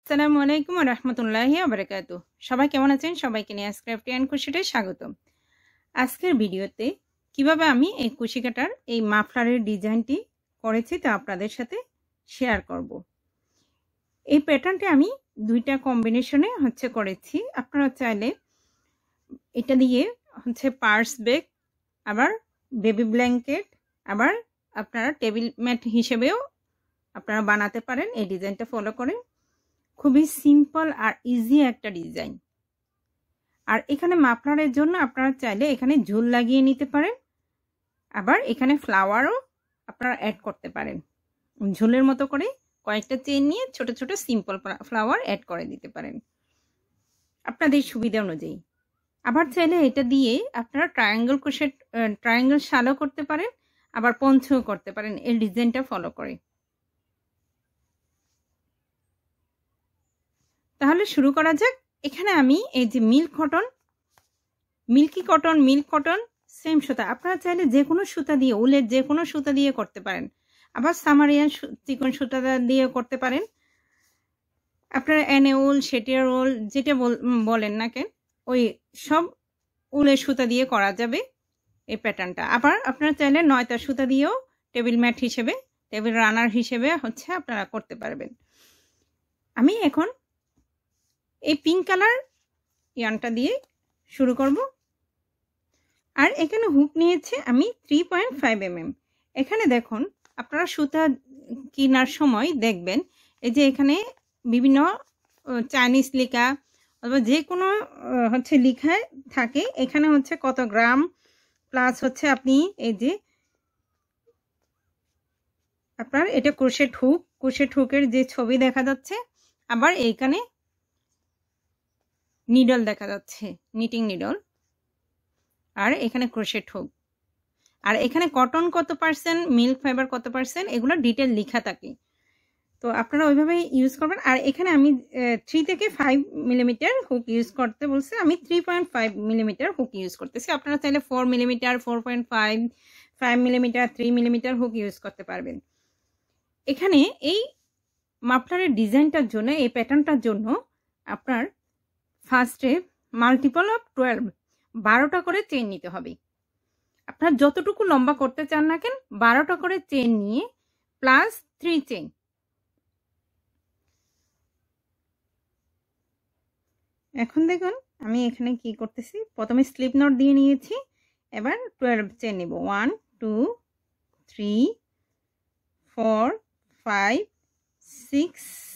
আসসালামু আলাইকুম ওয়া রাহমাতুল্লাহি ওয়া বারাকাতুহু। সবাই কেমন আছেন? সবাইকে নিয়ে ক্রাফটি অ্যান্ড কুশিতে স্বাগতম। আজকের ভিডিওতে কিভাবে আমি এই কুশি কাটার এই মাফলারের ডিজাইনটি করেছি তা আপনাদের সাথে শেয়ার করব। এই প্যাটার্নটি আমি দুইটা কম্বিনেশনে করেছি। আপনারা চাইলে এটা দিয়ে পার্স ব্যাগ, আবার বেবি ব্ল্যাঙ্কেট, আবার আপনারা টেবিল ম্যাট হিসেবেও আপনারা বানাতে পারেন এই ডিজাইনটা ফলো করে। খুবই সিম্পল আর ইজি একটা ডিজাইন। আর এখানে মাফলারের জন্য আপনারা চাইলে এখানে ঝুল লাগিয়ে নিতে পারেন, আবার এখানে ফ্লাওয়ারও আপনারা অ্যাড করতে পারেন। ঝুলের মতো করে কয়েকটা চেন নিয়ে ছোট ছোট সিম্পল ফ্লাওয়ার অ্যাড করে দিতে পারেন আপনাদের সুবিধা অনুযায়ী। আবার চাইলে এটা দিয়ে আপনারা ট্রায়াঙ্গেল শালও করতে পারেন, আবার পঞ্চও করতে পারেন এই ডিজাইনটা ফলো করে। তাহলে শুরু করা যাক। এখানে আমি এই যে মিল্ক কটন সেম সুতা, আপনারা চাইলে যে কোনো সুতা দিয়ে, উলের যে কোনো সুতা দিয়ে করতে পারেন, আবার সামারিয়ান চিকন সুতা দিয়ে করতে পারেন। আপনারা এনে উল, সেটিয়ার উল যেটা বলেন না কেন, ওই সব উলের সুতা দিয়ে করা যাবে এই প্যাটার্নটা। আবার আপনারা চাইলে নয়তা সুতা দিয়েও টেবিল ম্যাট হিসেবে, টেবিল রানার হিসেবে আপনারা করতে পারবেন। আমি এখন এই পিঙ্ক কালার ইয়ানটা দিয়ে শুরু করব। আর এখানে হুক নিয়েছে আমি 3.5 mm। এখানে দেখুন, আপনারা সুতা কেনার সময় দেখবেন এই যে এখানে বিভিন্ন চাইনিজ লেখা অথবা যে কোনো লেখায় থাকে, এখানে কত গ্রাম প্লাস আপনি এই যে আপনার এটা ক্রোশেট হুকের যে ছবি দেখা যাচ্ছে, আবার এইখানে নিডল দেখা যাচ্ছে, নিটিং নিডল, আর এখানে ক্রোশেট হুক, আর এখানে কটন কত পার্সেন্ট, মিল্ক ফাইবার কত পার্সেন্ট, এগুলো ডিটেল লেখা থাকে। তো আপনারা ওইভাবেই ইউজ করবেন। আর এখানে আমি 3 থেকে 5 মিলিমিটার হুক ইউজ করতে বলছে, আমি 3.5 মিলিমিটার হুক ইউজ করতেছি। আপনারা চাইলে 4 millimetre, 4.5, 5 millimetre, 3 millimetre hook use করতে পারবেন। এখানে এই মাফলারের ডিজাইনটার জন্য, এই প্যাটার্নটার জন্য আপনার ফার্স্টে মাল্টিপল অফ 12টা করে চেন নিতে হবে। আপনার যতটুকু লম্বা করতে চান না কেন, 12টা করে চেন নিয়ে প্লাস 3 চেন। এখন দেখুন আমি এখানে কি করতেছি, প্রথমে স্লিপ নট দিয়ে নিয়েছি, এবার 12 চেন নিব। 1 2 3 4 5 6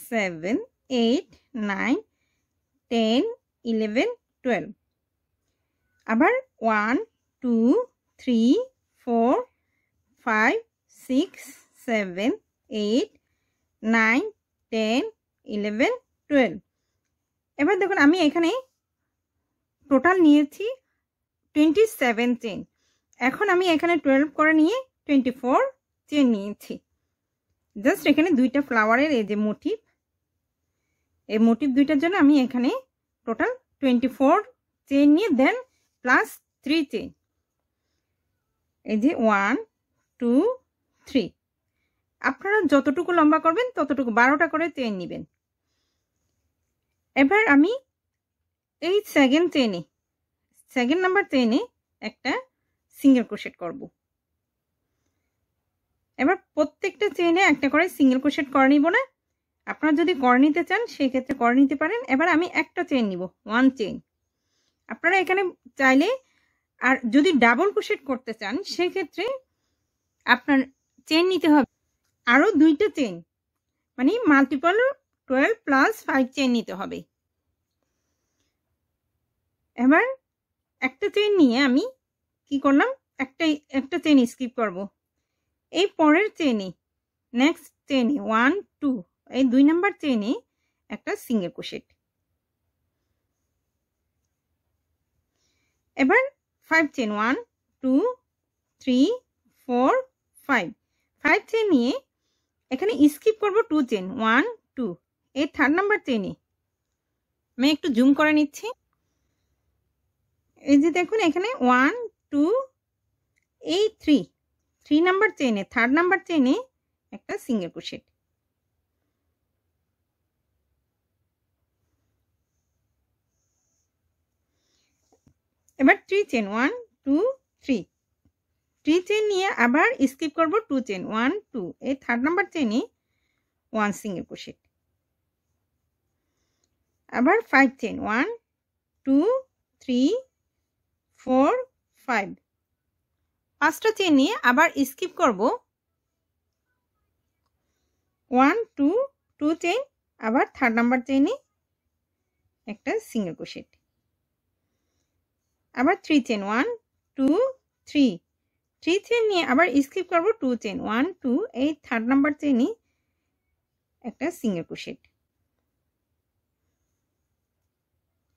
7 8 9 10 11 12। আবার 1 2 3 4 5 6 7 8 9 10 11 12। এবার দেখুন আমি এখানে টোটাল নিয়েছি 27 চেন। এখন আমি এখানে 12 করে নিয়ে 24 চেন নিয়েছি। জাস্ট এখানে দুইটা ফ্লাওয়ারের এই যে মোটিভ, এই মোটিভ দুইটার জন্য আমি এখানে টোটাল 24 চেন নিয়ে দেন প্লাস 3 চেন, এই যে 1 2 3। আপনারা যতটুকু লম্বা করবেন ততটুকু 12টা করে চেন নেবেন। এবার আমি এই সেকেন্ড নাম্বার চেনে একটা সিঙ্গেল ক্রোশেট করব। এবার প্রত্যেকটা চেনে একটা করে সিঙ্গেল ক্রোশেট করে নিব না, আপনারা যদি করে নিতে চান সেই ক্ষেত্রে করে নিতে পারেন। এবার আমি একটা চেন নিব, 1 চেন। আপনারা এখানে চাইলে আর যদি ডাবল ক্রোশেট করতে চান সেই ক্ষেত্রে আপনার চেন নিতে হবে আরও 2টা চেন, মানে মাল্টিপল 12 প্লাস 5 চেন নিতে হবে। এবার একটা চেন নিয়ে আমি কি করলাম, একটা চেন স্কিপ করব। এই পরের চেনে, নেক্সট চেনে 1 2, এই 2 নাম্বার চেনে একটা সিঙ্গেল ক্রোশেট। এবার 5 চেন, 1 2 3 4 5 চেন নিয়ে এখানে স্কিপ করব 2 চেন, 1 2। এই 3rd নাম্বার চেনে আমি একটু জুম করে নিচ্ছি, এই যে দেখুন এখানে 1 2 এই 3 নাম্বার চেনে, 3rd নাম্বার চেনে একটা সিঙ্গেল ক্রোশেট। এবার 3 চেন 1 2 3 3 চেন নিয়ে আবার স্কিপ করব 2 চেন 1 2 এই থার্ড নাম্বার চেনে 1 সিঙ্গেল ক্রোশেট আবার 5 চেন 1 2 3 4 5 পাঁচটা চেন নিয়ে আবার স্কিপ করব 1 2 2 চেন আবার থার্ড নাম্বার চেনে একটা সিঙ্গেল ক্রোশেট আবার 3 চেন 1 2 3 3 চেন নিয়ে আবার স্কিপ করব 2 চেন 1 2 এই থার্ড নাম্বার চেনে একটা সিঙ্গেল ক্রোশেট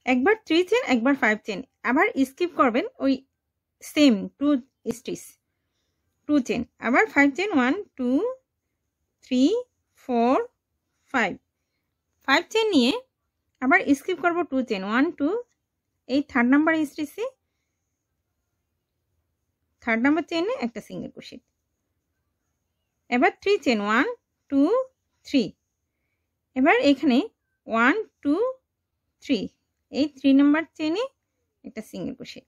একবার 3 চেন একবার 5 চেন আবার স্কিপ করবেন ওই সেম 2 স্টিচ 2 চেন আবার 5 চেন 1 2 3 4 5 5 চেন নিয়ে আবার স্কিপ করব 2 চেন 1 2 এই থার্ড নাম্বার স্টিচে থার্ড নাম্বার চেনে একটা সিঙ্গেল ক্রোশেট এবার 3 চেন 1 2 3 এবার এখানে 1 2 3 এই 3 নাম্বার চেনে একটা সিঙ্গেল ক্রোশেট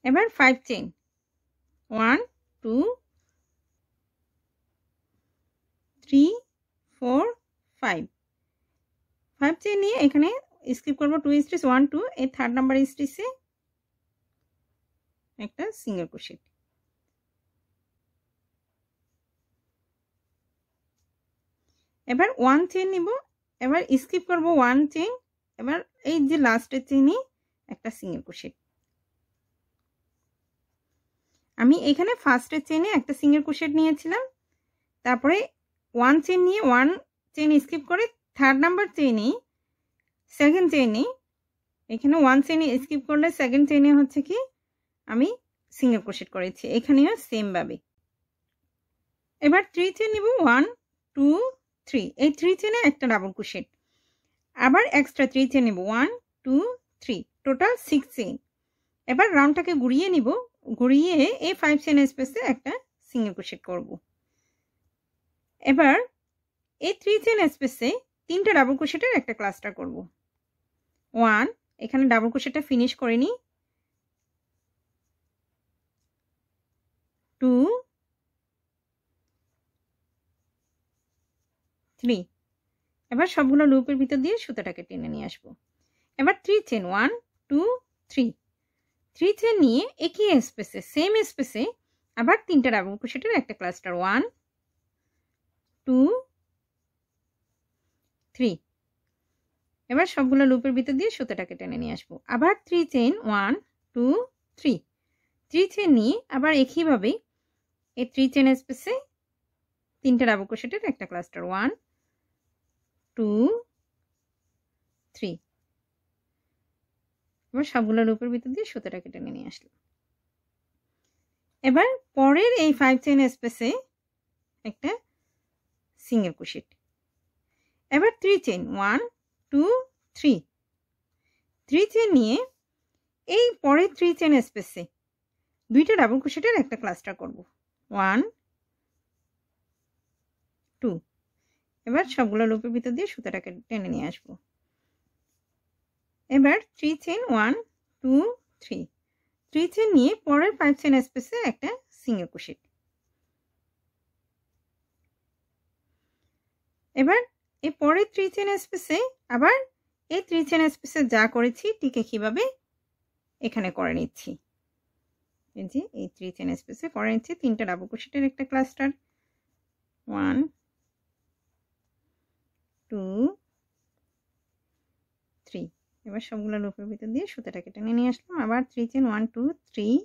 এবার 5 চেন 1 2 3 4 5 5 চেন নিয়ে এখানে স্কিপ করব 2 স্টিচ 1 2 এই থার্ড নাম্বার স্টিচে একটা সিঙ্গেল ক্রোশেট এবার 1 চেন নিব এবার স্কিপ করব 1 চেন এবার এই যে লাস্টের চেনে একটা সিঙ্গেল ক্রোশেট আমি এখানে ফার্স্টের চেনে একটা সিঙ্গেল ক্রোশেট নিয়েছিলাম তারপরে 1 চেন নিয়ে 1 চেন স্কিপ করে থার্ড নাম্বার চেনে সেকেন্ড চেনে এখানে 1 চেনে স্কিপ করলে সেকেন্ড চেনে হচ্ছে কি আমি সিঙ্গেল ক্রোশেট করেছি এখানেও সেম ভাবে এবার 3 চেন নিব 1 2 3 এই 3 চেনে একটা ডাবল ক্রোশেট আবার এক্সট্রা 3 চেন নিব 1 2 3 টোটাল 6 চেন এবার রাউন্ডটাকে ঘুরিয়ে নিব ঘুরিয়ে এই 5 চেন স্পেসে একটা সিঙ্গেল ক্রোশেট করব এবার এই 3 চেন স্পেসে তিনটা ডাবল ক্রোশেটের একটা ক্লাস্টার করব 1 এখানে ডাবল ক্রোশেটটা ফিনিশ করে নিই 2 3 এবার সবগুলো লুপের ভিতর দিয়ে সুতাটাকে টেনে নিয়ে আসব এবার 3 চেন 1 2 3 3 চেন নিয়ে একই স্পেসে সেম স্পেসে আবার তিনটা ডাবল ক্রোশেটের একটা ক্লাস্টার 1 2 3 এবার সবগুলো লুপের ভিতর দিয়ে সুতাটাকে টেনে নিয়ে আসব আবার 3 চেন 1 2 3 3 চেন নিয়ে আবার একইভাবে এই 3 চেন স্পেসে তিনটা ডাবল ক্রোশেটের একটা ক্লাস্টার 1 2 3 এবার সবগুলো লুপের ভিতর দিয়ে সুতাটাকে টেনে নিয়ে আসলাম এবার পরের এই 5 চেন স্পেসে একটা সিঙ্গেল ক্রোশেট এবার 3 চেন 1 2 3 3 চেন নিয়ে এই পরের 3 চেন স্পেসে দুইটা ডাবল ক্রোশেটের একটা ক্লাস্টার করব 1 2 এবার সবগুলো লুপের ভিতর দিয়ে সুতাটাকে টেনে নিয়ে আসব এবার 3 চেন 1 2 3 3 চেন নিয়ে পরের 5 চেন স্পেসে একটা সিঙ্গেল ক্রোশেট এবার এই পরের 3 চেন স্পেসে আবার এই 3 চেন স্পেসে যা করেছি ঠিক একইভাবে এখানে করে নিচ্ছি এই যে এই 3 চেন স্পেসে করে নিচ্ছি তিনটা ডাবল ক্রোশেটের একটা ক্লাস্টার 1 2 3 এবার সবগুলো লুপের ভিতর দিয়ে সুতাটাকে টেনে নিয়ে আসলাম আবার 3 চেন 1 2 3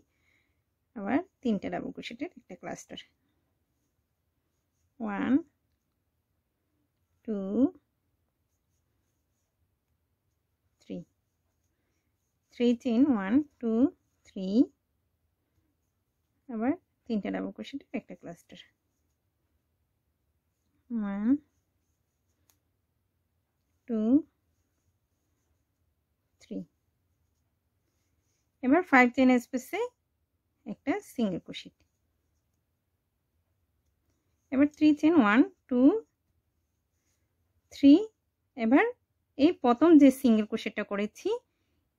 আবার তিনটা ডাবল ক্রোশেটের একটা ক্লাস্টার 1 2 3 3 চেন 1 2 3 আবার তিনটা ডাবল ক্রোশেটের একটা ক্লাস্টার 1 2 3 এবার 5 চেন স্পেসে একটা সিঙ্গেল ক্রোশেট এবার 3 চেন 1 2 3 এবার এই প্রথম যে সিঙ্গেল ক্রোশেটটা করেছি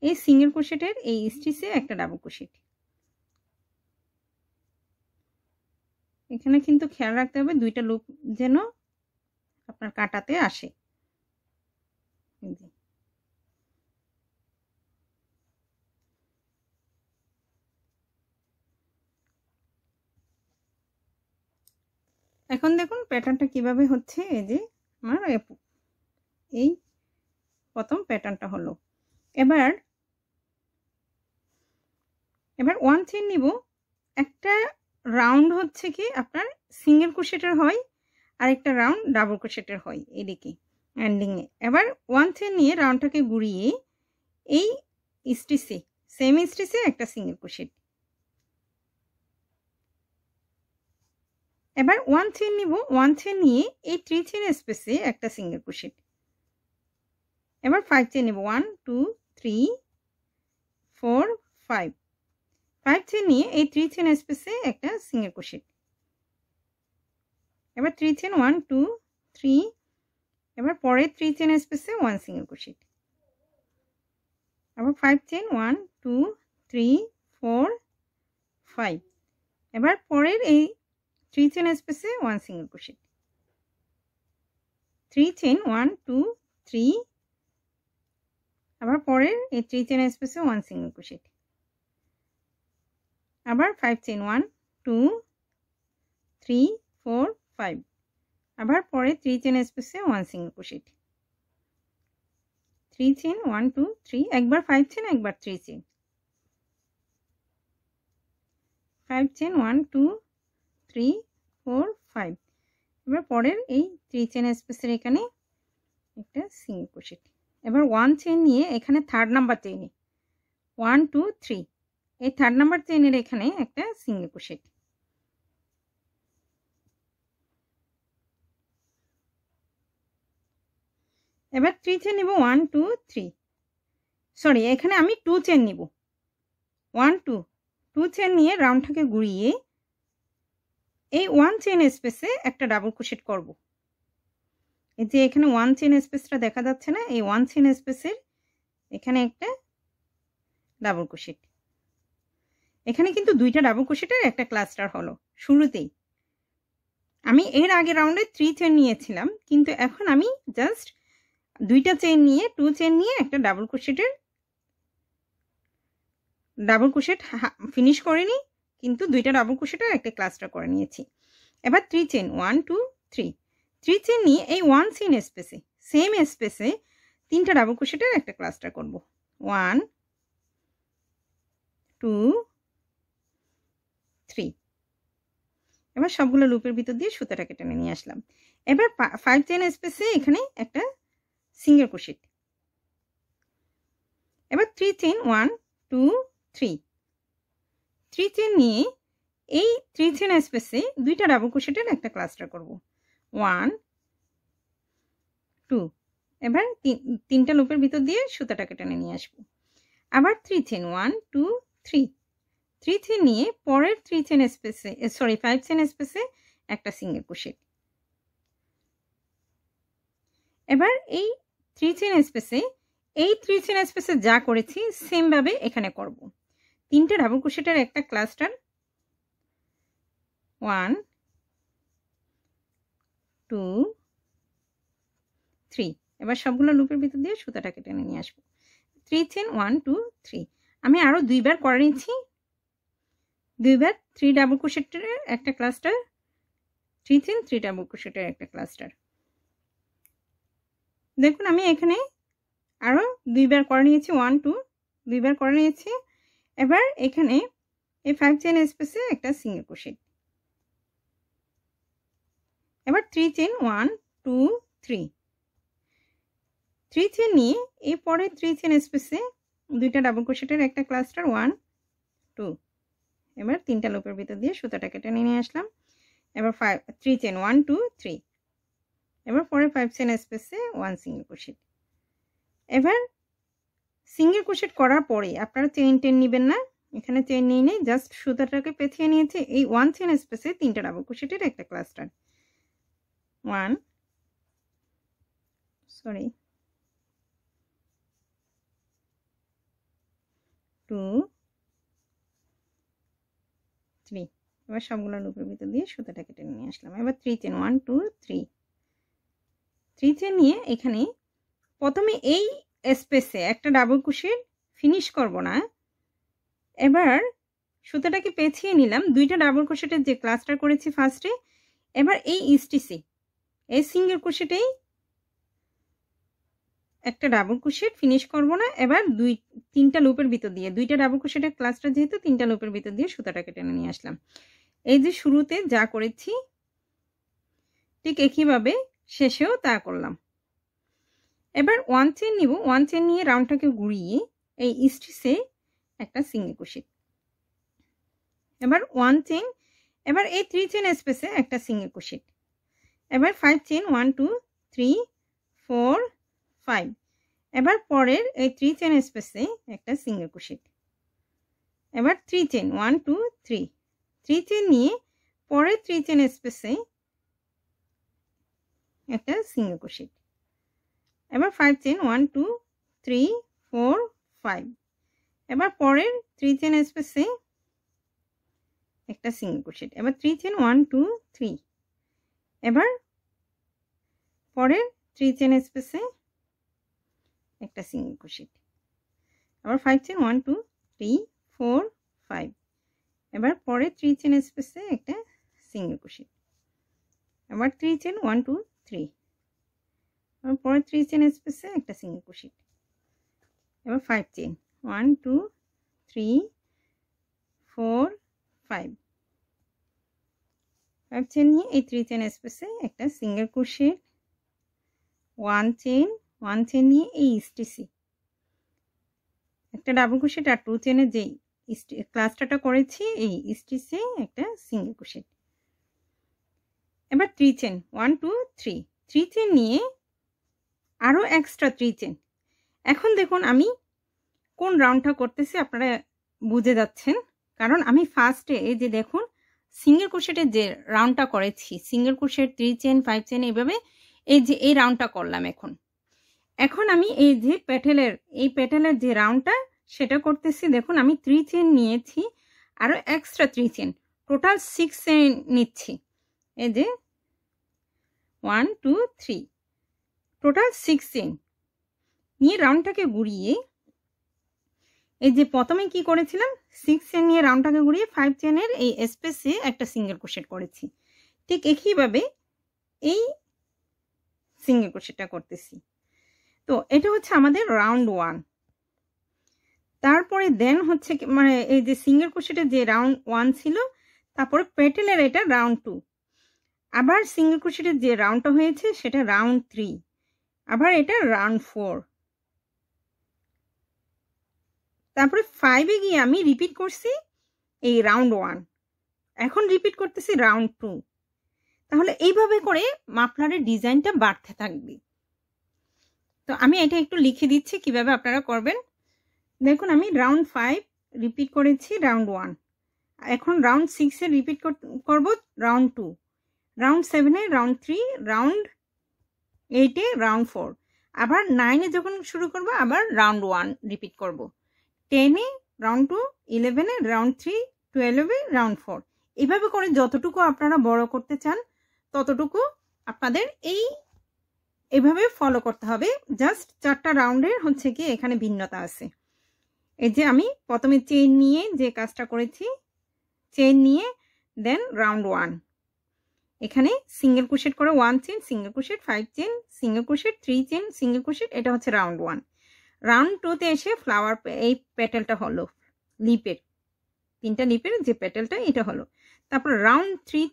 এই সিঙ্গেল ক্রোশেটের এই স্টিচে একটা ডাবল ক্রোশেট। এখানে কিন্তু খেয়াল রাখতে হবে দুইটা লুপ যেন আপনার কাটাতে আসে। এখন দেখুন প্যাটার্নটা কিভাবে হচ্ছে। এই যে আমার এই প্রথম প্যাটার্নটা হলো। এবার 1 চেইন নিব। একটা রাউন্ড হচ্ছে কি আপনার সিঙ্গেল ক্রোশেটের হয়, আর একটা রাউন্ড ডাবল ক্রোশেটের হয় এদিকে এন্ডিংয়ে। এবার 1 চেইন নিয়ে রাউন্ডটাকে ঘুরিয়ে এই স্টিচে সেম স্টিচে একটা সিঙ্গেল ক্রোশেট। এবার 1 চেইন নিব। 1 চেইন নিয়ে এই 3 চেইন স্পেসে একটা সিঙ্গেল ক্রোশেট। এবার 5 চেইন নিব। 1 2 3 4 5 5 চেইন নিয়ে এই 3 চেইন স্পেসে একটা সিঙ্গেল ক্রোশেট। এবার 3 চেইন 1 2 3, এবার পরের 3 চেইন স্পেসে 1 সিঙ্গেল ক্রোশেট। আবার 5 চেইন 1 2 3 4 5, এবার পরের এই 3 চেইন স্পেসে 1 সিঙ্গেল ক্রোশেট। 3 চেইন 1 2 3, আবার পরের এই 3 চেইন স্পেসে 1 সিঙ্গেল ক্রোশেট। আবার 5 চেইন 1 2 3 4 5, আবার পরে 3 চেইন স্পেসে 1 সিঙ্গেল ক্রোশেট। 3 চেইন 1 2 3, একবার 5 চেইন একবার 3 চেইন। 5 চেইন 1 2 3 4 5, এবার পরের এই 3 চেইন স্পেসের এখানে একটা সিঙ্গেল ক্রোশেট। এবার 1 চেইন নিয়ে এখানে থার্ড নাম্বার চেইনে 1 2 3, এই থার্ড নাম্বার চেইনের এখানে একটা সিঙ্গেল ক্রোশেট। এবার 3 চেইন নিব 1 2 3, সরি এখানে আমি 2 চেইন নিব। 1 2 চেইন নিয়ে রাউন্ডটাকে ঘুরিয়ে এই 1 চেইন স্পেসে একটা ডাবল ক্রোশেট করব। এই যে এখানে 1 চেইন স্পেসটা দেখা যাচ্ছে না, এই 1 চেইন স্পেসের এখানে একটা ডাবল ক্রোশেট। এখানে কিন্তু দুইটা ডাবল ক্রোশেটের একটা ক্লাস্টার হলো শুরুতেই। আমি এর আগে রাউন্ডে 3 চেইন নিয়েছিলাম, কিন্তু এখন আমি জাস্ট দুইটা চেইন নিয়ে 2 চেইন নিয়ে একটা ডাবল ক্রোশেট ফিনিশ করিনি, কিন্তু দুইটা ডাবল ক্রোশেটের একটা ক্লাস্টার করে নিয়েছি। এবার 3 চেইন 1 2 3, 3 চেইন নিয়ে এই 1 চেইন স্পেসে সেম স্পেসে তিনটা ডাবল ক্রোশেটের একটা ক্লাস্টার করব। 1 2 3, এবার সবগুলো লুপের ভিতর দিয়ে সুতাটাকে টেনে নিয়ে আসলাম। এবার 5 চেইন স্পেসে এখানে একটা সিঙ্গেল ক্রোশেট। এবার 3 চেইন 1 2 3, 3 চেইন নিয়ে এই 3 চেইন স্পেসে দুইটা ডাবল ক্রোশেটের একটা ক্লাস্টার করব। 1 2, এবার তিনটা লুপের ভিতর দিয়ে সুতাটাকে টেনে নিয়ে আসব। আবার 3 চেইন 1 2 3, 3 চেইন নিয়ে পরের 3 চেইন স্পেসে সরি 5 চেইন স্পেসে একটা সিঙ্গেল ক্রোশেট। এবার এই 3 চেইন স্পেসে এই 3 চেইন স্পেসে যা করেছি সেম ভাবে এখানে করব। তিনটা ডাবল ক্রোশেটের একটা ক্লাস্টার 1 2 3, এবার সবগুলো লুপের ভিতর দিয়ে সুতাটাকে টেনে নিয়ে আসবো। 3 চেইন 1 2 3, আমি আরো দুইবার করে নিচ্ছি। দুইবার 3 ডাবল ক্রোশেটের একটা ক্লাস্টার, 3 চেইন 3 ডাবল ক্রোশেটের একটা ক্লাস্টার। দেখুন আমি এখানে আরো দুইবার করে নিয়েছি, 1 2 দুইবার করে নিয়েছি। এবার এখানে এই 5 চেইন স্পেসে একটা সিঙ্গেল ক্রোশেট। এবার 3 চেইন 1 2 3, 3 চেইন নিয়ে এই পরে 3 চেইন স্পেসে দুইটা ডাবল ক্রোশেটের একটা ক্লাস্টার 1 2, এবার তিনটা লুপের ভিতর দিয়ে সুতাটাকে টেনে নিয়ে আসলাম। এবার 3 চেইন 1 2 3, এবার পরে 5 চেইন স্পেসে 1 সিঙ্গেল ক্রোশেট। এবার সিঙ্গেল ক্রোশেট করার পরে আপনারা চেইন টেন নেবেন না, এখানে চেইন নিয়ে নেই, জাস্ট সুতাটাকে পেঁচিয়ে নিয়েছে। এই 1 চেইন স্পেসে তিনটা ডাবল ক্রোশেটের একটা ক্লাস্টার 1 সরি 2 3 এবার সবগুলো লুপের ভিতর দিয়ে সুতাটা কেটে নিয়ে আসলাম। এবার 3 চেন 1 2 3 3 চেন নিয়ে এখানে প্রথমে এই স্পেসে একটা ডাবল ক্রোশেট ফিনিশ করব না, এবার সুতাটাকে পেঁচিয়ে নিলাম, দুইটা ডাবল ক্রোশেটের যে ক্লাস্টার করেছি ফার্স্টে, এবার এই স্টিচে এই সিঙ্গেল ক্রোশেটেই একটা ডাবল ক্রোশেট ফিনিশ করব না, এবার তিনটা লুপের ভিতর দিয়ে দুইটা ডাবল ক্রোশেটের ক্লাস্টার যেহেতু তিনটা লুপের ভিতর দিয়ে সুতাটাকে টেনে নিয়ে আসলাম। এই যে শুরুতে যা করেছি ঠিক একইভাবে শেষেও তা করলাম। এবার 1 চেন নিব, 1 চেন নিয়ে রাউন্ডটাকে ঘুরিয়ে এই স্টিচে একটা সিঙ্গেল ক্রোশেট, এবার 1 চেন, এবার এই 3 চেন স্পেসে একটা সিঙ্গেল ক্রোশেট, এবার 5 চেন 1 2 3 4 5, এবার পরের এই 3 চেন স্পেসে একটা সিঙ্গেল ক্রোশেট, এবার 3 চেন 1 2 3 3 চেন নিয়ে পরের 3 চেন স্পেসে একটা সিঙ্গেল ক্রোশেট, এবার 5 চেন 1 2 3 4 5, এবার পরের 3 চেন স্পেসে একটা সিঙ্গেল ক্রোশেট, এবার 3 চেন 1 2 3, এবার পরের 3 চেন স্পেসে একটা সিঙ্গেল ক্রোশেট, আবার 5 চেন 1 2 3 4 5, এবার পরের 3 চেন স্পেসে একটা সিঙ্গেল ক্রোশেট, আবার 3 চেন 1 2 3, আবার পরের 3 চেন স্পেসে একটা সিঙ্গেল ক্রোশেট, এবার 5 চেন 1 2 3 4 5, 5 চেন নিয়ে এই 3 চেন স্পেসে একটা সিঙ্গেল ক্রোশেট, 1 চেন নিয়ে এই স্টিচে একটা ডাবল ক্রোশেট আর 2 চেনের যেই ক্লাস্টারটা করেছি এই স্টিচে একটা সিঙ্গেল ক্রোশেট, এবার 3 চেন 1 2 3 3 চেন নিয়ে আরও এক্সট্রা 3 চেন। এখন দেখুন আমি কোন রাউন্ডটা করতেছি আপনারা বুঝে যাচ্ছেন, কারণ আমি ফার্স্টে এই যে দেখুন সিঙ্গেল ক্রোশেটের যে রাউন্ডটা করেছি, সিঙ্গেল ক্রোশেট 3 চেন 5 চেন এইভাবে এই যে এই রাউন্ডটা করলাম। এখন আমি এই যে পেটেলের যে রাউন্ডটা সেটা করতেছি। দেখুন আমি 3 চেন নিয়েছি, আরও এক্সট্রা 3 চেন, টোটাল 6 চেন নিচ্ছি। এই যে 1 2 3 টোটাল 6 চেন নিয়ে রাউন্ডটাকে ঘুরিয়ে এই যে প্রথমে কি করেছিলাম 6 চেন নিয়ে রাউন্ডটাকে ঘুরিয়ে 5 চেনের এই স্পেসে একটা সিঙ্গেল ক্রোশেট করেছি, ঠিক একইভাবে এই সিঙ্গেল ক্রোশেটটা করতেছি। তো এটা হচ্ছে আমাদের রাউন্ড 1। তারপরে দেন হচ্ছে মানে এই যে সিঙ্গেল ক্রোশেটের যে রাউন্ড 1 ছিল, তারপরে পেটেলের এটা রাউন্ড 2, আবার সিঙ্গেল ক্রোশেটের যে রাউন্ডটা হয়েছে সেটা রাউন্ড 3, আবার এটা রাউন্ড 4, তারপরে 5 এ গিয়ে আমি রিপিট করছি এই রাউন্ড 1, এখন রিপিট করতেছি রাউন্ড 2। তাহলে এইভাবে করে মাফলারের ডিজাইনটা বাড়তে থাকবে। তো আমি এটা একটু লিখে দিচ্ছি কিভাবে আপনারা করবেন। দেখুন আমি রাউন্ড 5 রিপিট করেছি রাউন্ড 1, এখন রাউন্ড 6 এ রিপিট করব রাউন্ড 2, রাউন্ড 7 এ রাউন্ড 3, রাউন্ড 8 এ রাউন্ড 4, আবার 9 এ যখন শুরু করব আবার রাউন্ড 1 রিপিট করব, 10 এ রাউন্ড 2, 11 এ রাউন্ড 3, 12 এ রাউন্ড 4। এইভাবে করে যতটুকু আপনারা বড় করতে চান ততটুকু আপনাদের এইভাবে ফলো করতে হবে। জাস্ট 4টা রাউন্ডের হচ্ছে কি এখানে ভিন্নতা আছে। এই যে আমি প্রথমে চেইন নিয়ে যে কাজটা করেছি, চেইন নিয়ে দেন রাউন্ড 1, এখানে সিঙ্গেল ক্রোশেট করে 1 chain single crochet, 5 chain single crochet, 3 chain single crochet, এটা হচ্ছে রাউন্ড 1। রাউন্ড 2 তে এসে ফ্লাওয়ার এই পেটেলটা হলো লিপের, 3টা লিপের যে পেটেলটা এটা হলো। তারপর রাউন্ড 3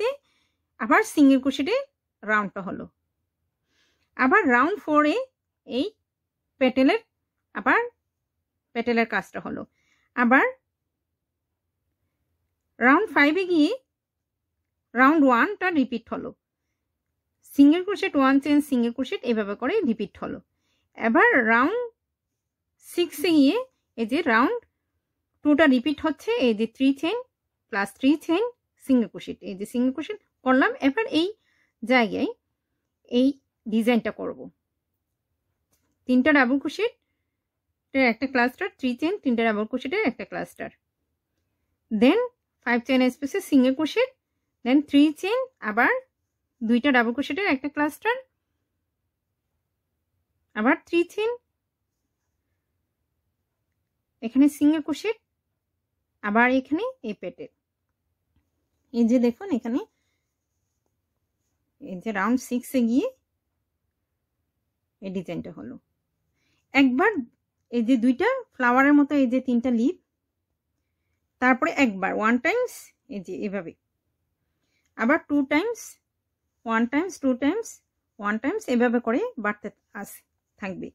তে আবার সিঙ্গেল ক্রোশেটের রাউন্ডটা হলো, আবার রাউন্ড 4 এ এই পেটেলের কাজটা হলো, আবার রাউন্ড 5 এ গিয়ে রাউন্ড 1টা রিপিট হলো, single crochet 1 chain single crochet এভাবে করে রিপিট হলো। এবার রাউন্ড 6 এ গিয়ে এই যে রাউন্ড 2টা রিপিট হচ্ছে, এই যে 3 chain plus 3 chain single crochet, এই যে সিঙ্গেল ক্রোশেট করলাম। এবার এই জায়গায় এই ডিজাইনটা করব, 3টা ডাবল ক্রোশেট ক্রোশেটের একটা ক্লাস্টার, 3 চেন, 3টা ডাবল ক্রোশেটের একটা ক্লাস্টার, দেন 5 চেন স্পেসে সিঙ্গেল ক্রোশেট, দেন 3 চেন, আবার 2টা ডাবল ক্রোশেটের একটা ক্লাস্টার, আবার 3 চেন, এখানে সিঙ্গেল ক্রোশেট, আবার এখানে এই পেটে এই যে দেখুন এখানে এই যে রাউন্ড 6 এ গিয়ে এই ডিজাইনটা হলো। একবার এই যে 2টা ফ্লাওয়ারের মতো এই যে 3টা লিফ, তারপরে একবার 1 টাইমস এই যে এভাবে, আবার 2 টাইমস, 1 টাইমস, 2 টাইমস, 1 টাইমস, এভাবে করে বাড়তে থাকবে।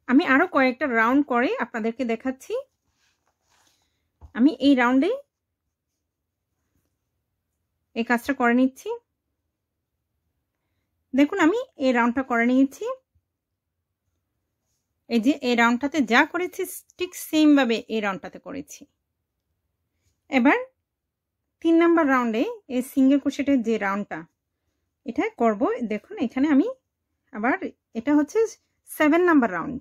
আমি আরো কয়েকটা রাউন্ড করে আপনাদেরকে দেখাচ্ছি। আমি এই রাউন্ডে এই কাজটা করে নিচ্ছি। দেখুন আমি এই রাউন্ডটা করে নিয়েছি। এই যে এই রাউন্ডটাতে যা করেছি ঠিক সেম ভাবে এই রাউন্ডটাতে করেছি। এবার 3 নাম্বার রাউন্ডে এই সিঙ্গেল ক্রোশেটের যে রাউন্ডটা এটা করব। দেখুন এখানে আমি আবার এটা হচ্ছে 7 নাম্বার রাউন্ড।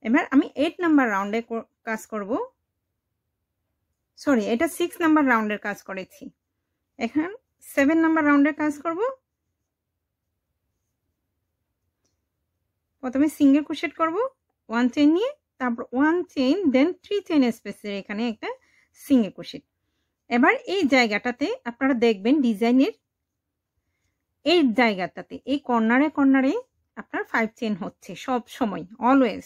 এবার আমি 8 নাম্বার রাউন্ডে কাজ করব, সরি এটা 6 নাম্বার রাউন্ডের কাজ করেছি, এখন 7 নাম্বার রাউন্ডের কাজ করব। প্রথমে সিঙ্গেল ক্রোশেট করব 1 চেইন নিয়ে, তারপর 1 চেইন, দেন 3 চেইন স্পেসের এখানে একটা সিঙ্গেল ক্রোশেট। এবার এই জায়গাটাতে আপনারা দেখবেন ডিজাইনের এই জায়গাটাতে এই কর্নারে কর্নারে আপনার 5 চেইন হচ্ছে সব সময়, অলওয়েজ।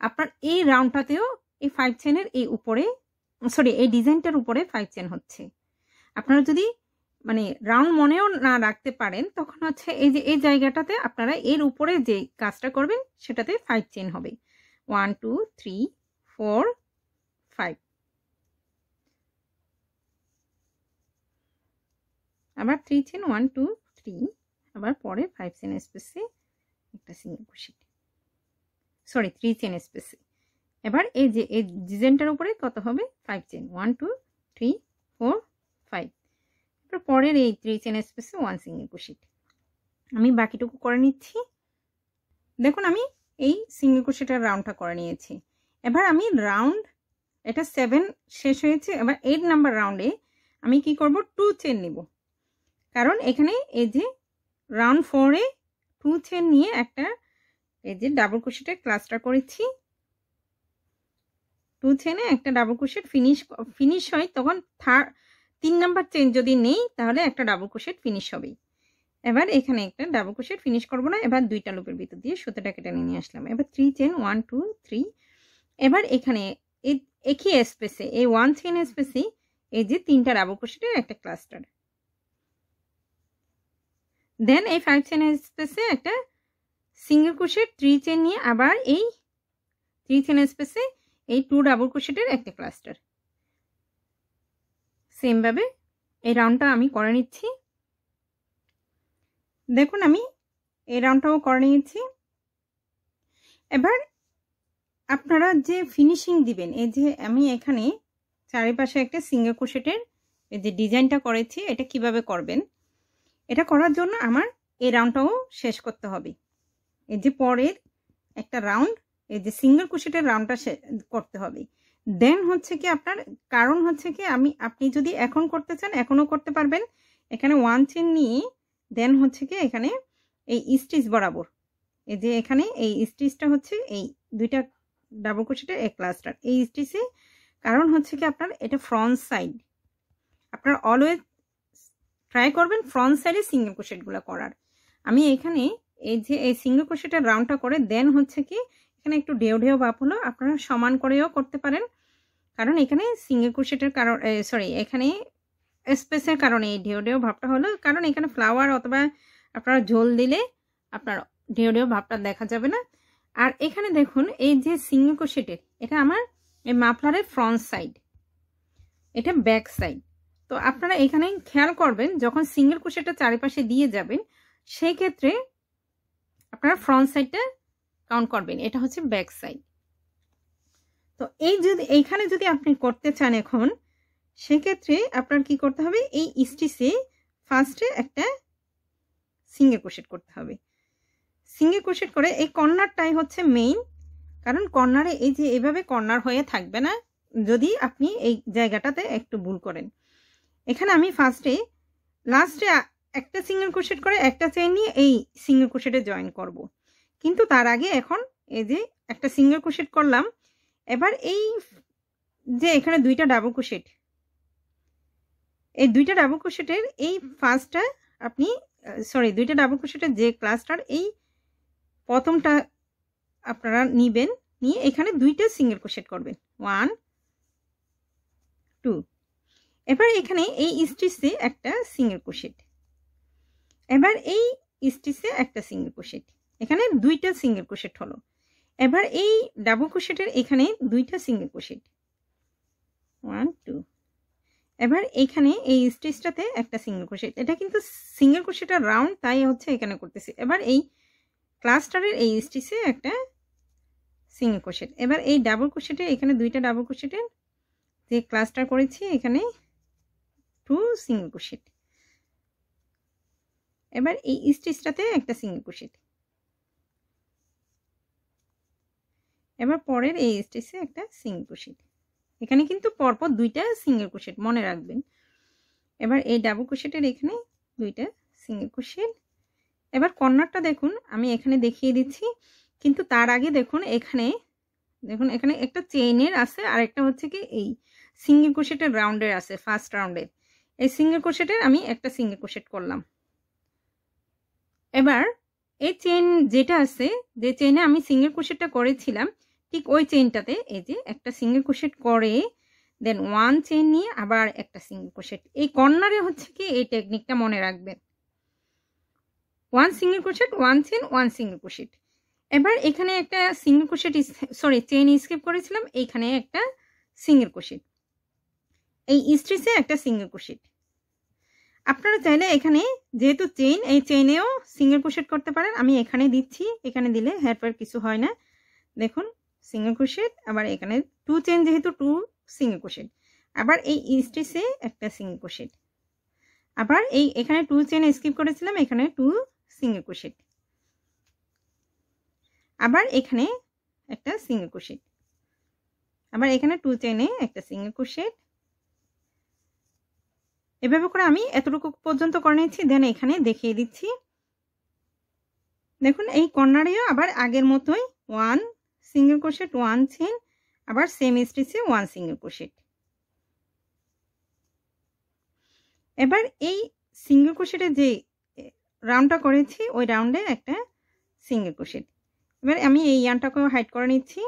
আপনার এই রাউন্ডটাতেও এই 5 চেইনের এই উপরে, সরি এই ডিজাইনটার উপরে 5 চেইন হচ্ছে। আপনারা যদি মানে রাউন্ড মনেও না রাখতে পারেন তখন হচ্ছে এই যে এই জায়গাটাতে আপনারা এর উপরে যে কাজটা করবেন সেটাতে 5 চেইন হবে। 1 2 3 4 5, আবার 3 চেইন, 1 2 3, আবার পরে 5 চেইন স্পেসে একটা সিঙ্গেল ক্রোশেট, সরি 3 চেইন স্পেসে। এবার এই যে এই ডিজাইনটার উপরে কত হবে 5 চেইন, 1 2 3 4 5, এবার পরের এই 3 চেইন স্পেসে 1 সিঙ্গেল ক্রোশেট। আমি বাকিটুকু করে নিচ্ছি। দেখুন আমি এই সিঙ্গেল ক্রোশেটের রাউন্ডটা করে নিয়েছি। এবার আমি রাউন্ড এটা 7 শেষ হয়েছে। এবার 8 নাম্বার রাউন্ডে আমি কি করব 2 চেইন নিব, কারণ এখানে এই যে রাউন্ড 4 এ 2 চেইন নিয়ে একটা এই যে ডাবল ক্রোশেটের ক্লাস্টার করেছি। 2 চেইনে একটা ডাবল ক্রোশেট ফিনিশ হয়, তখন 3 নাম্বার চেইন যদি নেই তাহলে একটা ডাবল ক্রোশেট ফিনিশ হবে। এবার এখানে একটা ডাবল ক্রোশেট ফিনিশ করব না, এবার 2টা লুপের ভিতর দিয়ে সুতোটাকে টেনে নিয়ে আসলাম। এবার 3 চেইন, 1 2 3, এবার এখানে এই একই স্পেসে এই 1 চেইন স্পেসে এই যে 3টা ডাবল ক্রোশেটের একটা ক্লাস্টার, দেন এই 5 চেইন স্পেসে একটা সিঙ্গেল ক্রোশেট, 3 চেইন নিয়ে আবার এই 3 চেইন স্পেসে এই 2 ডাবল ক্রোশেটের একটা ক্লাস্টার। সেম ভাবে এই রাউন্ডটা আমি করে নিচ্ছি। দেখুন আমি এই রাউন্ডটাও করে নিয়েছি। এবার আপনারা যে ফিনিশিং দিবেন, এই যে আমি এখানে চারিপাশে একটা সিঙ্গেল ক্রোশেটের এই যে ডিজাইনটা করেছি, এটা কিভাবে করবেন, এটা করার জন্য আমার এই রাউন্ডটাও শেষ করতে হবে। এই যে পরের একটা রাউন্ড এই যে সিঙ্গেল ক্রোশেটের রাউন্ডটা করতে হবে। দেন হচ্ছে কি আপনার, কারণ হচ্ছে কি আপনি যদি এখন করতে চান এখনও করতে পারবেন। এখানে 1 চেইন নিয়ে দেন হচ্ছে কি এখানে এই স্টিচ বরাবর এই যে এখানে এই স্টিচটা হচ্ছে এই 2টা ডাবল ক্রোশেটের এক ক্লাস্টার এই স্টিচে, কারণ হচ্ছে কি আপনার এটা ফ্রন্ট সাইড, আপনার অলওয়েজ ট্রাই করবেন ফ্রন্ট সাইডে সিঙ্গেল ক্রোশেটগুলো করার। আমি এখানে এই যে এই সিঙ্গেল ক্রোশেটের রাউন্ডটা করে দেন হচ্ছে কি এখানে একটু ঢেউ ঢেউ ভাব হলো, আপনারা সমান করেও করতে পারেন, কারণ এখানে সিঙ্গেল ক্রোশেটের কারণ সরি এখানে স্পেসের কারণে এই ঢেউ ঢেউ ভাবটা হলো, কারণ এখানে ফ্লাওয়ার অথবা আপনারা ঝোল দিলে আপনার ঢেউ ঢেউ ভাবটা দেখা যাবে না। আর এখানে দেখুন এই যে সিঙ্গেল ক্রোশেটের এটা আমার এই মাফলারের ফ্রন্ট সাইড, এটা ব্যাক সাইড। তো আপনারা এখানে খেয়াল করবেন যখন সিঙ্গেল ক্রোশেটটা চারিপাশে দিয়ে যাবেন সেই ক্ষেত্রে আপনারা ফ্রন্ট সাইডটা কাউন্ট করবেন, এটা হচ্ছে ব্যাক সাইড। তো এই যদি এইখানে যদি আপনি করতে চান এখন, সেক্ষেত্রে আপনার কি করতে হবে, এই স্টিচে ফার্স্টে একটা সিঙ্গেল ক্রোশেট করতে হবে। সিঙ্গেল ক্রোশেট করে এই কর্নারটাই হচ্ছে মেইন, কারণ কর্নারে এই যে এভাবে কর্নার হয়ে থাকবে না যদি আপনি এই জায়গাটাতে একটু ভুল করেন। এখানে আমি লাস্টে একটা সিঙ্গেল ক্রোশেট করে একটা চেইন নিয়ে এই সিঙ্গেল ক্রোশেটে জয়েন করব। কিন্তু তার আগে এখন এই যে একটা সিঙ্গেল ক্রোশেট করলাম, এবার এই যে এখানে দুইটা ডাবল ক্রোশেট, এই দুইটা ডাবল ক্রোশেটের এই ফার্স্টটা আপনি দুইটা ডাবল ক্রোশেটের যে ক্লাসটার এই প্রথমটা আপনারা নিবেন, নিয়ে এখানে দুইটা সিঙ্গেল ক্রোশেট করবেন 1 2। এবার এখানে এই স্টিচে একটা সিঙ্গেল ক্রোশেট, এবার এই স্টিচে একটা সিঙ্গেল ক্রোশেট, এখানে দুইটা সিঙ্গেল ক্রোশেট হলো। এবার এই ডাবল ক্রোশেটের এখানে দুইটা সিঙ্গেল ক্রোশেট 1 2। এবার এখানে এই স্টিচটাতে একটা সিঙ্গেল ক্রোশেট, এটা কিন্তু সিঙ্গেল ক্রোশেটের রাউন্ড, তাই হচ্ছে এখানে করতেছি। এবার এই ক্লাস্টারের এই স্টিচে একটা সিঙ্গেল ক্রোশেট, এবার এই ডাবল ক্রোশেটের এখানে দুইটা ডাবল ক্রোশেটের যে ক্লাস্টার করেছি এখানে 2 সিঙ্গেল ক্রোশেট, এবার এই স্টিচটাতে একটা সিঙ্গেল ক্রোশেট, এবার পরের এই স্টিচে একটা সিঙ্গেল ক্রোশেট, এখানে কিন্তু পরপর দুইটা সিঙ্গেল ক্রোশেট মনে রাখবেন। এবার এই ডাবল ক্রোশেটের এখানে দুইটা সিঙ্গেল ক্রোশেট। এবার কর্নারটা দেখুন আমি এখানে দেখিয়ে দিচ্ছি, কিন্তু তার আগে দেখুন এখানে একটা চেইনের আছে আর একটা হচ্ছে কি এই সিঙ্গেল ক্রোশেটের রাউন্ডের আছে, ফার্স্ট রাউন্ডের এই সিঙ্গেল ক্রোশেটের আমি একটা সিঙ্গেল ক্রোশেট করলাম। এবার এই চেইন যেটা আছে, যে চেইনে আমি সিঙ্গেল ক্রোশেটটা করেছিলাম, ঠিক ওই চেইনটাতে এই যে একটা সিঙ্গেল ক্রোশেট করে দেন 1 চেইন নিয়ে আবার একটা সিঙ্গেল ক্রোশেট। এই কর্নারে হচ্ছে কি এই টেকনিকটা মনে রাখবেন, 1 single crochet 1 chain 1 single crochet. এবার এখানে একটা সিঙ্গেল ক্রোশেট চেইন স্কিপ করেছিলাম, এইখানে একটা সিঙ্গেল ক্রোশেট, এই স্টিচে একটা সিঙ্গেল ক্রোশেট। আপনারা চাইলে এখানে যেহেতু চেইন, এই চেইনেও সিঙ্গেল ক্রোশেট করতে পারেন, আমি এখানে দিচ্ছি, এখানে দিলে হেরফের কিছু হয় না। দেখুন সিঙ্গেল ক্রোশেট, আবার এখানে 2 চেইন যেহেতু 2 সিঙ্গেল ক্রোশেট, আবার এই স্টিচে একটা সিঙ্গেল ক্রোশেট, আবার এখানে 2 চেইন স্কিপ করেছিলাম, এখানে 2 সিঙ্গেল ক্রোশেট, আবার এখানে একটা সিঙ্গেল ক্রোশেট, আবার এখানে 2 চেইনে একটা সিঙ্গেল ক্রোশেট। এভাবে করে আমি এতটুকু পর্যন্ত করে নিচ্ছি, দেন এখানে দেখিয়ে দিচ্ছি। দেখুন এই কর্নারেও আবার আগের মতোই 1 সিঙ্গেল ক্রোশেট 1 চেইন, আবার সেম স্টিচে 1 সিঙ্গেল ক্রোশেট। এবার এই সিঙ্গেল ক্রোশেটে যে রাউন্ডটা করেছি ওই রাউন্ডে একটা সিঙ্গেল ক্রোশেট। এবার আমি এই ইয়ানটাকেও হাইড করে নিচ্ছি।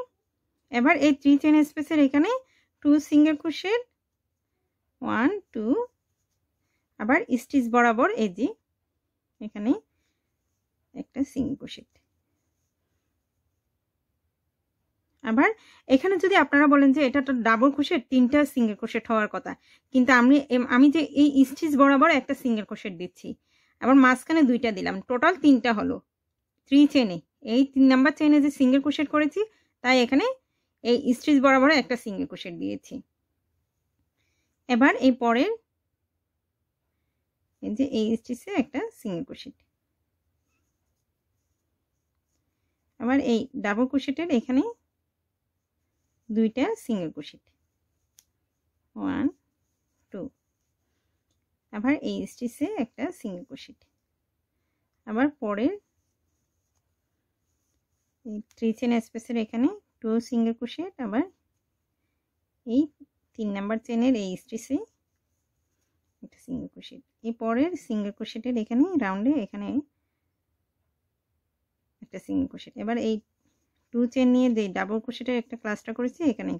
এবার এই 3 চেইন স্পেসের এখানে 2 সিঙ্গেল ক্রোশেট 1 2, আবার স্টিচ বরাবর এই যে এখানে একটা সিঙ্গেল ক্রোশেট। আবার এখানে যদি আপনারা বলেন যে এটা তো ডাবল ক্রোশেট, 3টা সিঙ্গেল ক্রোশেট হওয়ার কথা, কিন্তু আমি যে এই স্টিচ বরাবর একটা সিঙ্গেল ক্রোশেট দিচ্ছি, আবার মাঝখানে 2টা দিলাম, টোটাল 3টা হলো 3 চেইনে। এই 3 নাম্বার চেইনে যে সিঙ্গেল ক্রোশেট করেছি, তাই এখানে এই স্টিচ বরাবর একটা সিঙ্গেল ক্রোশেট দিয়েছি। এবার এই পরের এই যে এই স্টিচে একটা সিঙ্গেল ক্রোশেট, আবার এই ডাবল ক্রোশেটের এখানে 2টা সিঙ্গেল ক্রোশেট 1 2, আবার এই স্টিচে একটা সিঙ্গেল ক্রোশেট, আবার পরের এই 3 চেইন স্পেসের এখানে 2 সিঙ্গেল ক্রোশেট, আবার এই 3 নাম্বার চেইনের এই স্টিচে একটা সিঙ্গেল ক্রোশেট। এই পরের সিঙ্গেল ক্রোশেটের এখানে রাউন্ডে এখানে একটা সিঙ্গেল ক্রোশেট। এবার এই 2 চেইন নিয়ে যে ডাবল ক্রোশেটের একটা ক্লাস্টার করেছি, এখানে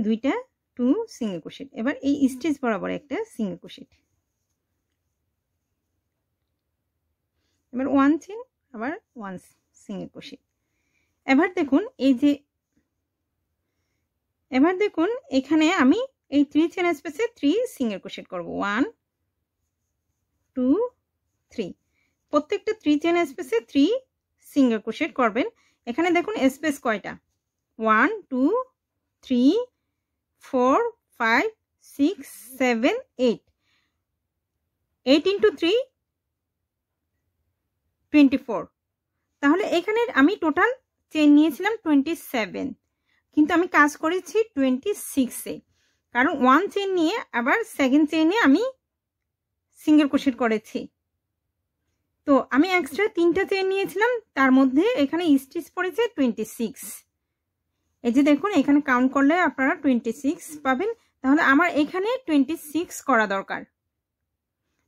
2টা 2 সিঙ্গেল ক্রোশেট। এবার এই স্টিচ বরাবর একটা সিঙ্গেল ক্রোশেট, এবার 1 চেইন আবার 1 সিঙ্গেল ক্রোশেট। এবার দেখুন এখানে আমি এই 3 চেইন স্পেসে 3 সিঙ্গেল ক্রোশেট করব 1 2 3, প্রত্যেকটা 3 চেইন স্পেসে 3 সিঙ্গেল ক্রোশেট করবেন। এখানে দেখুন স্পেস কয়টা 1 2 3 4 5 6 7 8 8 into 3 24। তাহলে এখানে আমি টোটাল চেন নিয়েছিলাম 27, কিন্তু আমি কাজ করেছি 26-এ, কারণ 1 চেন নিয়ে আবার সেকেন্ড চেনে আমি সিঙ্গেল ক্রোশেট করেছি। তো আমি এক্সট্রা 3টা চেন নিয়েছিলাম, তার মধ্যে এখানে স্টিচ পড়েছে 26। এই যে দেখুন, এখানে কাউন্ট করলে আপনারা 26 পাবেন। তাহলে আমার এখানে 26 করা দরকার।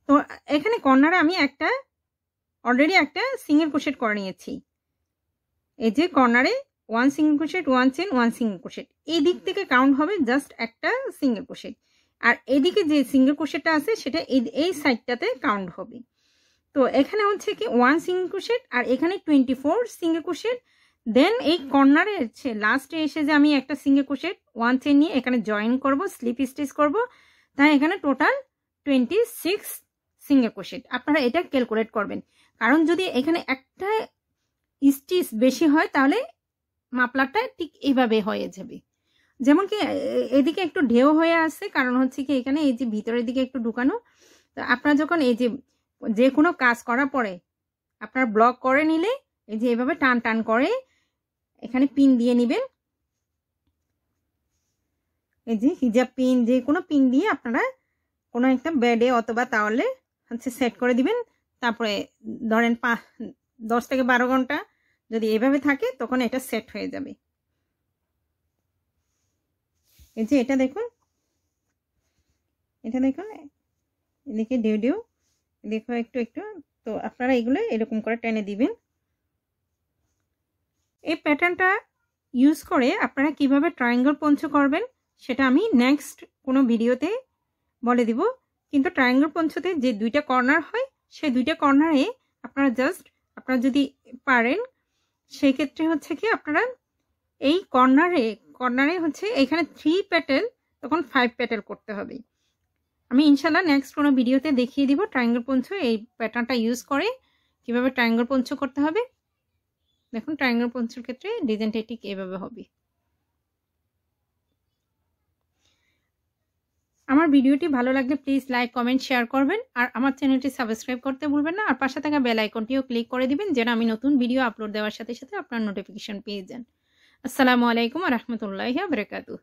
তো এখানে কর্নারে আমি অলরেডি একটা সিঙ্গেল ক্রোশেট করে নিয়েছি। এই যে কর্নারে 1 single crochet, 1 chain, 1 single crochet, এই দিক থেকে কাউন্ট হবে জাস্ট একটা সিঙ্গেল ক্রোশেট, আর এদিকে যে সিঙ্গেল ক্রোশেটটা আছে সেটা এই সাইডটাতে কাউন্ট হবে। তো এখানে হচ্ছে কি 1 সিঙ্গেল ক্রোশেট আর এখানে 24 সিঙ্গেল ক্রোশেট। দেন এই কর্নারে লাস্টে এসে যে আমি একটা সিঙ্গেল ক্রোশেট 1 চেন নিয়ে এখানে জয়েন করব, স্লিপ স্টিচ করব, তাই এখানে টোটাল 26 সিঙ্গেল ক্রোশেট। আপনারা এটা ক্যালকুলেট করবেন, কারণ যদি এখানে একটা স্টিচ বেশি হয় তাহলে মাপলাটা ঠিক এইভাবে হয়ে যাবে। যেমন কি এদিকে একটু ঢেউ হয়ে আসছে, কারণ হচ্ছে কি এখানে এই যে ভিতরের দিকে একটু ঢুকানো। তো আপনারা যখন এই যে কোনো কাজ করার পরে আপনারা ব্লক করে নিলে এই যে এভাবে টান টান করে এখানে পিন দিয়ে নেবেন। এই যে হিজাব পিন, যে কোনো পিন দিয়ে আপনারা কোনো একটা বেডে অথবা তাওয়ালে সেট করে দিবেন। তারপরে ধরেন 10 থেকে 12 ঘন্টা যদি এভাবে থাকে তখন এটা সেট হয়ে যাবে। এই যে এটা দেখুন এদিকে ঢেউ দেখো একটু একটু। তো আপনারা এগুলো এরকম করে টেনে দিবেন। এই প্যাটার্নটা ইউজ করে আপনারা কিভাবে ট্রায়াঙ্গল পঞ্চ করবেন সেটা আমি নেক্সট কোনো ভিডিওতে বলে দিব। কিন্তু ট্রায়াঙ্গল পঞ্চতে যে 2টা কর্নার হয় সেই 2টা কর্নারে আপনারা আপনারা যদি পারেন সেই ক্ষেত্রে হচ্ছে কি আপনারা এই কর্নারে হচ্ছে এখানে 3 প্যাটেল, তখন 5 প্যাটেল করতে হবে। আমি ইনশাল্লাহ নেক্সট কোনো ভিডিওতে দেখিয়ে দিব ট্রায়াঙ্গল পঞ্চ এই প্যাটার্নটা ইউজ করে কিভাবে ট্রায়াঙ্গল পঞ্চ করতে হবে। দেখুন ট্রায়াঙ্গল পঞ্চের ক্ষেত্রে ডিজাইনটা ঠিক এভাবে হবে। আমার ভিডিওটি ভালো লাগলে প্লিজ লাইক, কমেন্ট, শেয়ার করবেন, আর আমার চ্যানেলটি সাবস্ক্রাইব করতে ভুলবেন না, আর পাশে থাকা বেল আইকনটিও ক্লিক করে দিবেন যেন আমি নতুন ভিডিও আপলোড দেওয়ার সাথে সাথে আপনার নোটিফিকেশন পেয়ে যান। আসসালামু আলাইকুম ওয়া রাহমাতুল্লাহি ওয়া বারাকাতুহু।